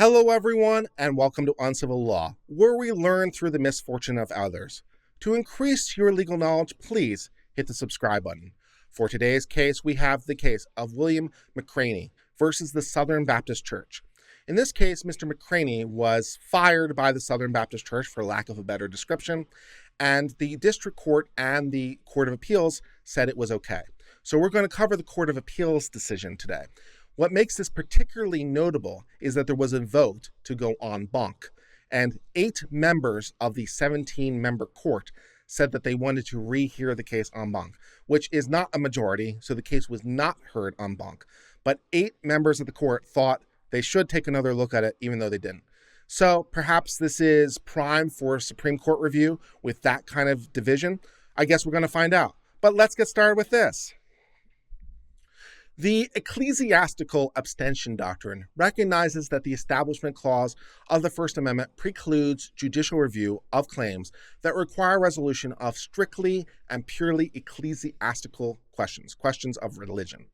Hello, everyone, and welcome to Uncivil Law, where we learn through the misfortune of others. To increase your legal knowledge, please hit the subscribe button. For today's case, we have the case of William McCraney versus the Southern Baptist Church. In this case, Mr. McCraney was fired by the Southern Baptist Church for lack of a better description, and the District Court and the Court of Appeals said it was okay. So we're going to cover the Court of Appeals decision today. What makes this particularly notable is that there was a vote to go en banc, and 8 members of the 17-member court said that they wanted to rehear the case en banc, which is not a majority, so the case was not heard en banc. But 8 members of the court thought they should take another look at it, even though they didn't. So perhaps this is prime for Supreme Court review with that kind of division. I guess we're going to find out. But let's get started with this. The ecclesiastical abstention doctrine recognizes that the Establishment Clause of the First Amendment precludes judicial review of claims that require resolution of strictly and purely ecclesiastical questions of religion.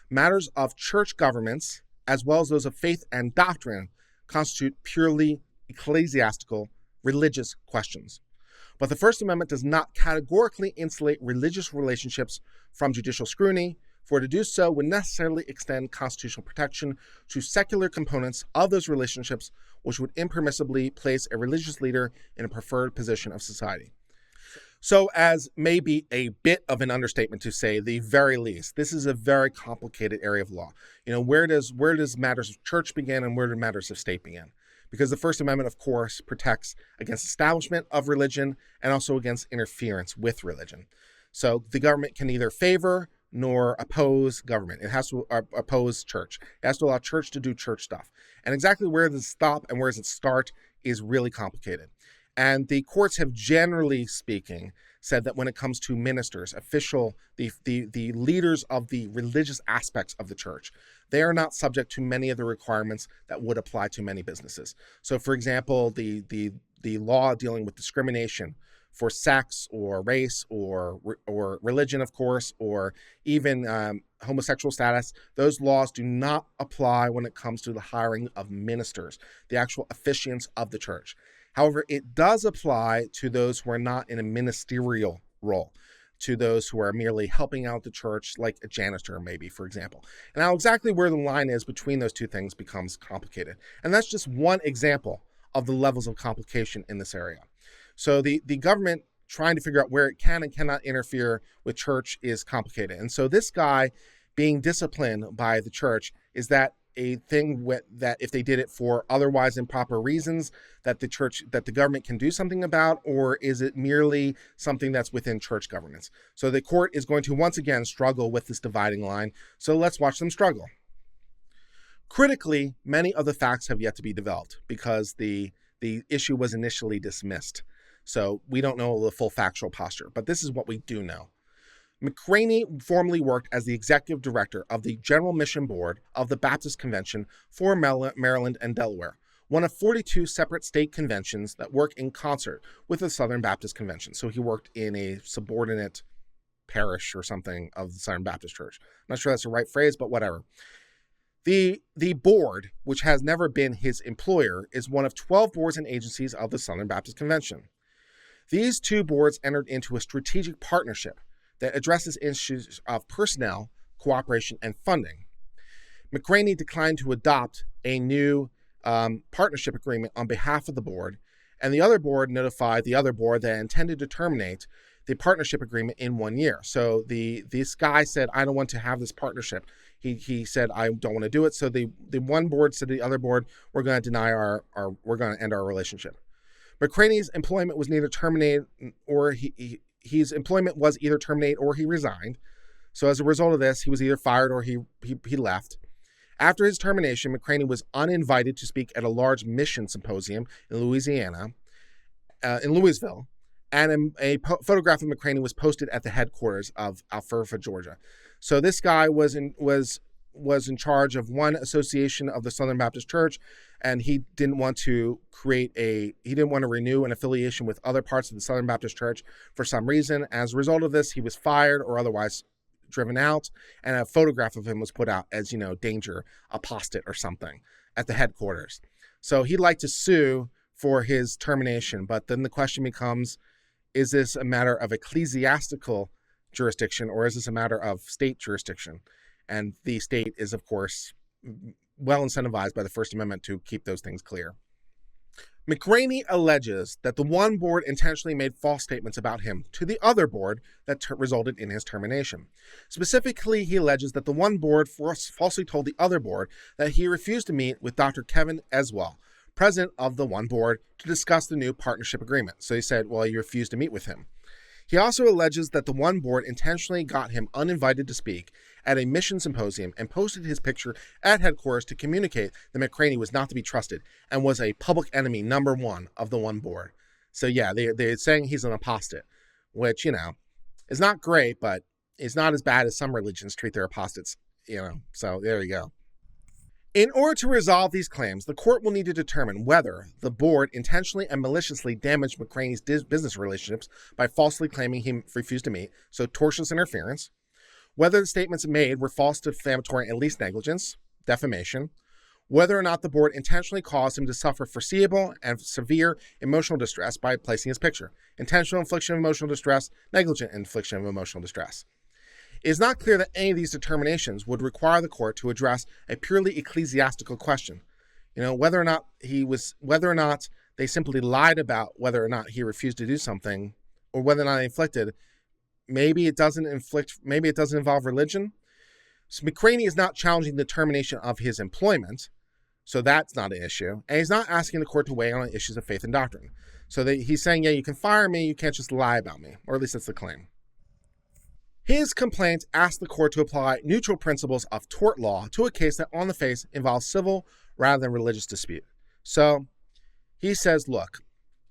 Matters of church governments, as well as those of faith and doctrine, constitute purely ecclesiastical, religious questions. But the First Amendment does not categorically insulate religious relationships from judicial scrutiny, for to do so would necessarily extend constitutional protection to secular components of those relationships, which would impermissibly place a religious leader in a preferred position of society. So, as may be a bit of an understatement to say the very least, this is a very complicated area of law. Where does matters of church begin and where do matters of state begin? Because the First Amendment, of course, protects against establishment of religion and also against interference with religion. So the government can neither favor nor oppose government. It has to oppose church. It has to allow church to do church stuff. And exactly where does it stop and where does it start is really complicated. And the courts have, generally speaking, said that when it comes to ministers, the leaders of the religious aspects of the church, they are not subject to many of the requirements that would apply to many businesses. So, for example, the law dealing with discrimination for sex or race or religion, of course, or even homosexual status, those laws do not apply when it comes to the hiring of ministers, the actual officiants of the church. However, it does apply to those who are not in a ministerial role, to those who are merely helping out the church, like a janitor, maybe, for example. And now exactly where the line is between those two things becomes complicated. And that's just one example of the levels of complication in this area. So the government trying to figure out where it can and cannot interfere with church is complicated. And so this guy being disciplined by the church, is that a thing that if they did it for otherwise improper reasons that the government can do something about, or is it merely something that's within church governance? So the court is going to once again struggle with this dividing line. So let's watch them struggle. Critically, many of the facts have yet to be developed because the issue was initially dismissed. So we don't know the full factual posture, but this is what we do know. McCraney formerly worked as the executive director of the General Mission Board of the Baptist Convention for Maryland and Delaware, one of 42 separate state conventions that work in concert with the Southern Baptist Convention. So he worked in a subordinate parish or something of the Southern Baptist Church. I'm not sure that's the right phrase, but whatever. The board, which has never been his employer, is one of 12 boards and agencies of the Southern Baptist Convention. These 2 boards entered into a strategic partnership that addresses issues of personnel, cooperation, and funding. McCraney declined to adopt a new partnership agreement on behalf of the board, and the other board notified the other board that it intended to terminate the partnership agreement in 1 year. So this guy said, I don't want to have this partnership. He said, I don't want to do it. So the one board said to the other board, we're going to deny we're going to end our relationship. McCraney's employment was neither terminated or his employment was either terminated or he resigned. So as a result of this, he was either fired or he left. After his termination, McCraney was uninvited to speak at a large mission symposium in Louisville, and a photograph of McCraney was posted at the headquarters of Alpharetta, Georgia. So this guy was in charge of one association of the Southern Baptist Church, and he didn't want to renew an affiliation with other parts of the Southern Baptist Church for some reason. As a result of this, he was fired or otherwise driven out, and a photograph of him was put out as, danger, apostate or something. at the headquarters. So he'd like to sue for his termination, but then the question becomes, is this a matter of ecclesiastical jurisdiction or is this a matter of state jurisdiction? And the state is, of course, well incentivized by the First Amendment to keep those things clear. McRaney alleges that the one board intentionally made false statements about him to the other board that resulted in his termination. Specifically, he alleges that the one board falsely told the other board that he refused to meet with Dr. Kevin Eswell, president of the one board, to discuss the new partnership agreement. So he said, well, you refused to meet with him. He also alleges that the one board intentionally got him uninvited to speak at a mission symposium and posted his picture at headquarters to communicate that McRaney was not to be trusted and was a public enemy number one of the one board. So yeah, they're saying he's an apostate, which, is not great, but it's not as bad as some religions treat their apostates, so there you go. In order to resolve these claims, the court will need to determine whether the board intentionally and maliciously damaged McRaney's business relationships by falsely claiming he refused to meet, so tortious interference, whether the statements made were false, defamatory, and least negligence, defamation, whether or not the board intentionally caused him to suffer foreseeable and severe emotional distress by placing his picture, intentional infliction of emotional distress, negligent infliction of emotional distress. It is not clear that any of these determinations would require the court to address a purely ecclesiastical question. Whether or not they simply lied about whether or not he refused to do something, or whether or not they inflicted. Maybe it doesn't involve religion. So McRaney is not challenging the termination of his employment, so that's not an issue. And he's not asking the court to weigh on issues of faith and doctrine. So he's saying, yeah, you can fire me, you can't just lie about me, or at least that's the claim. His complaint asked the court to apply neutral principles of tort law to a case that on the face involves civil rather than religious dispute. So he says, look,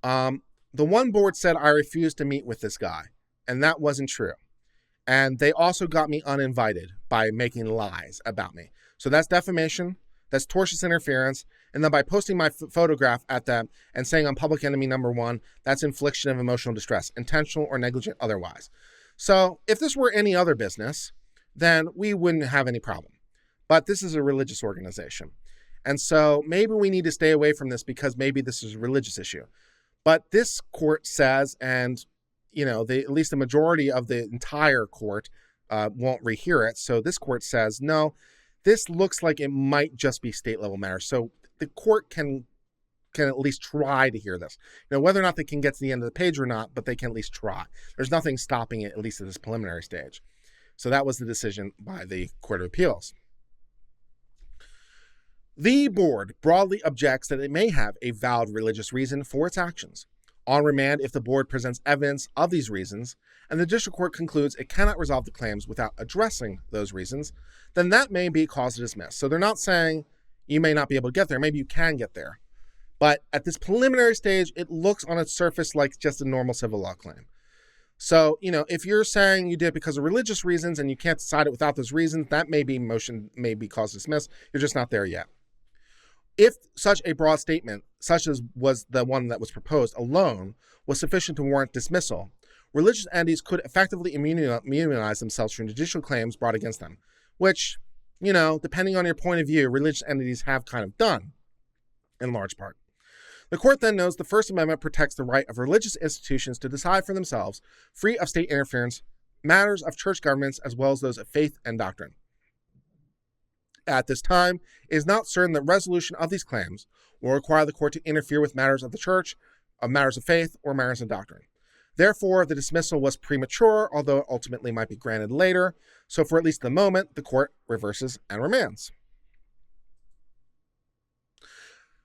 the one board said I refused to meet with this guy, and that wasn't true. And they also got me uninvited by making lies about me. So that's defamation, that's tortious interference, and then by posting my photograph at them and saying I'm public enemy number one, that's infliction of emotional distress, intentional or negligent otherwise. So if this were any other business, then we wouldn't have any problem. But this is a religious organization. And so maybe we need to stay away from this because maybe this is a religious issue. But this court says, and at least the majority of the entire court won't rehear it. So this court says, no, this looks like it might just be state level matters. So the court can at least try to hear this. Whether or not they can get to the end of the page or not, but they can at least try. There's nothing stopping it, at least at this preliminary stage. So that was the decision by the Court of Appeals. The board broadly objects that it may have a valid religious reason for its actions. On remand, if the board presents evidence of these reasons, and the district court concludes it cannot resolve the claims without addressing those reasons, then that may be cause to dismiss. So they're not saying you may not be able to get there. Maybe you can get there. But at this preliminary stage, it looks on its surface like just a normal civil law claim. So, if you're saying you did it because of religious reasons and you can't decide it without those reasons, that may be cause to dismiss. You're just not there yet. If such a broad statement, such as was the one that was proposed alone, was sufficient to warrant dismissal, religious entities could effectively immunize themselves from judicial claims brought against them, which, depending on your point of view, religious entities have kind of done, in large part. The court then notes the First Amendment protects the right of religious institutions to decide for themselves, free of state interference, matters of church governments as well as those of faith and doctrine. At this time, it is not certain that resolution of these claims will require the court to interfere with matters of the church, matters of faith, or matters of doctrine. Therefore, the dismissal was premature, although it ultimately might be granted later. So for at least the moment, the court reverses and remands.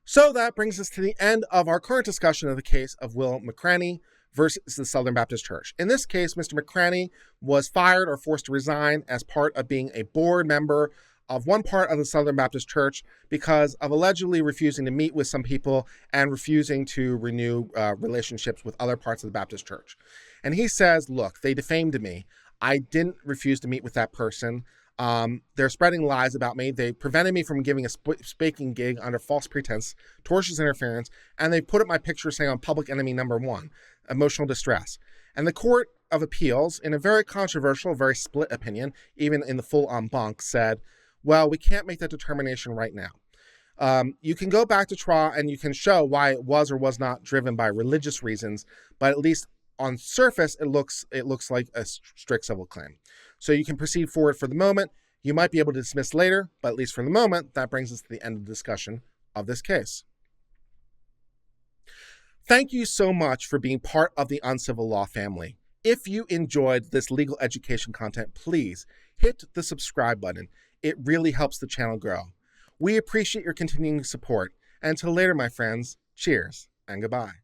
So that brings us to the end of our current discussion of the case of Will McRaney versus the Southern Baptist Church. In this case, Mr. McRaney was fired or forced to resign as part of being a board member of one part of the Southern Baptist Church because of allegedly refusing to meet with some people and refusing to renew relationships with other parts of the Baptist Church. And he says, look, they defamed me. I didn't refuse to meet with that person. They're spreading lies about me. They prevented me from giving a speaking gig under false pretense, tortious interference, and they put up my picture saying I'm public enemy number one, emotional distress. And the Court of Appeals, in a very controversial, very split opinion, even in the full en banc, said, well, we can't make that determination right now. You can go back to trial and you can show why it was or was not driven by religious reasons, but at least on surface, it looks like a strict civil claim. So you can proceed forward for the moment. You might be able to dismiss later, but at least for the moment, that brings us to the end of the discussion of this case. Thank you so much for being part of the Uncivil Law family. If you enjoyed this legal education content, please hit the subscribe button. It really helps the channel grow. We appreciate your continuing support. And until later, my friends, cheers and goodbye.